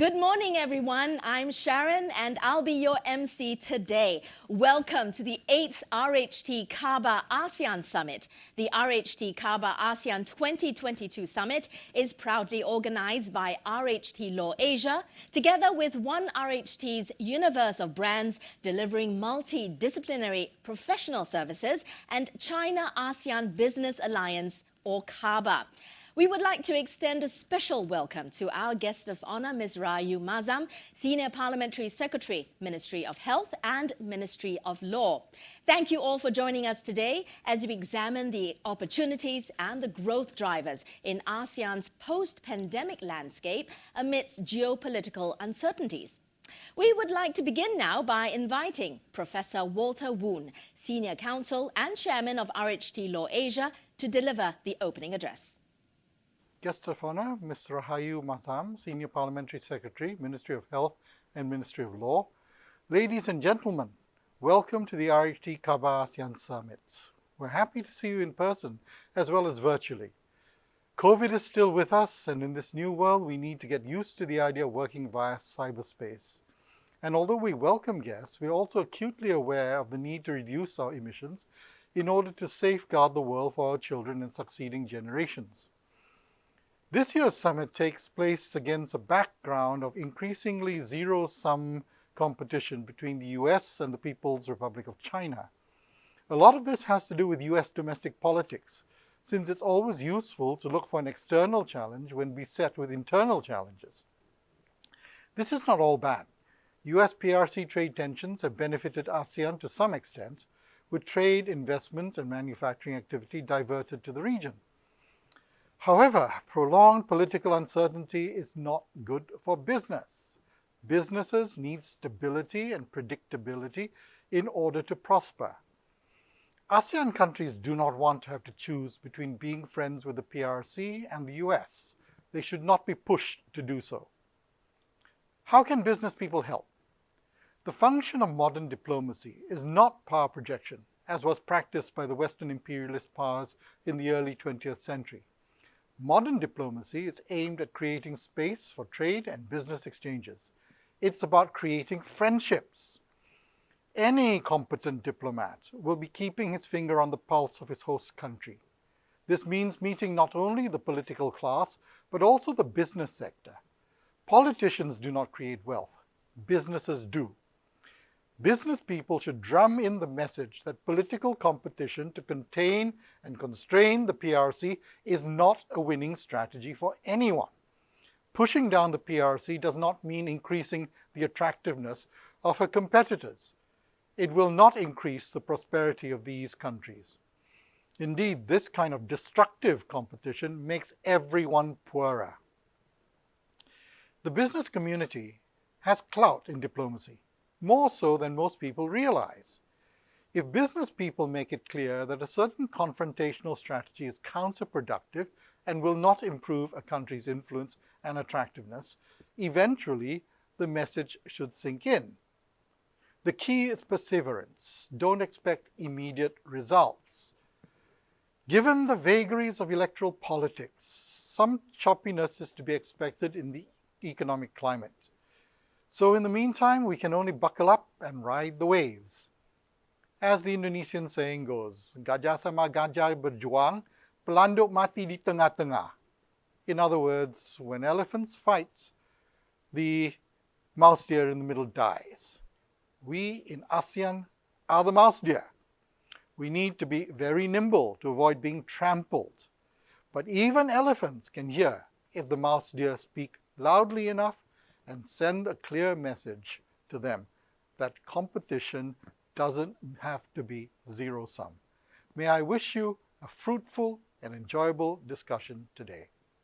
Good morning, everyone. I'm Sharon, and I'll be your MC today. Welcome to the 8th RHT CABA ASEAN Summit. The RHT CABA ASEAN 2022 Summit is proudly organized by RHTLaw Asia, together with ONERHT's universe of brands delivering multidisciplinary professional services and China-ASEAN Business Alliance, or CABA. We would like to extend a special welcome to our guest of honor, Ms. Rahayu Mazam, Senior Parliamentary Secretary, Ministry of Health and Ministry of Law. Thank you all for joining us today as we examine the opportunities and the growth drivers in ASEAN's post-pandemic landscape amidst geopolitical uncertainties. We would like to begin now by inviting Professor Walter Woon, Senior Counsel and Chairman of RHTLaw Asia, to deliver the opening address. Guest of honor, Ms. Rahayu Mazam, Senior Parliamentary Secretary, Ministry of Health and Ministry of Law. Ladies and gentlemen, welcome to the RHT CABA ASEAN Summit. We're happy to see you in person as well as virtually. COVID is still with us, and in this new world, we need to get used to the idea of working via cyberspace. And although we welcome guests, we're also acutely aware of the need to reduce our emissions in order to safeguard the world for our children and succeeding generations. This year's summit takes place against a background of increasingly zero-sum competition between the US and the People's Republic of China. A lot of this has to do with US domestic politics, since it's always useful to look for an external challenge when beset with internal challenges. This is not all bad. US PRC trade tensions have benefited ASEAN to some extent, with trade, investment, and manufacturing activity diverted to the region. However, prolonged political uncertainty is not good for business. Businesses need stability and predictability in order to prosper. ASEAN countries do not want to have to choose between being friends with the PRC and the US. They should not be pushed to do so. How can business people help? The function of modern diplomacy is not power projection, as was practiced by the Western imperialist powers in the early 20th century. Modern diplomacy is aimed at creating space for trade and business exchanges. It's about creating friendships. Any competent diplomat will be keeping his finger on the pulse of his host country. This means meeting not only the political class, but also the business sector. Politicians do not create wealth. Businesses do. Business people should drum in the message that political competition to contain and constrain the PRC is not a winning strategy for anyone. Pushing down the PRC does not mean increasing the attractiveness of her competitors. It will not increase the prosperity of these countries. Indeed, this kind of destructive competition makes everyone poorer. The business community has clout in diplomacy, more so than most people realize. If business people make it clear that a certain confrontational strategy is counterproductive and will not improve a country's influence and attractiveness, eventually the message should sink in. The key is perseverance. Don't expect immediate results. Given the vagaries of electoral politics, some choppiness is to be expected in the economic climate. So in the meantime, we can only buckle up and ride the waves. As the Indonesian saying goes, gajah sama gajah berjuang, pelanduk mati di tengah-tengah. In other words, when elephants fight, the mouse deer in the middle dies. We in ASEAN are the mouse deer. We need to be very nimble to avoid being trampled. But even elephants can hear if the mouse deer speak loudly enough and send a clear message to them that competition doesn't have to be zero-sum. May I wish you a fruitful and enjoyable discussion today.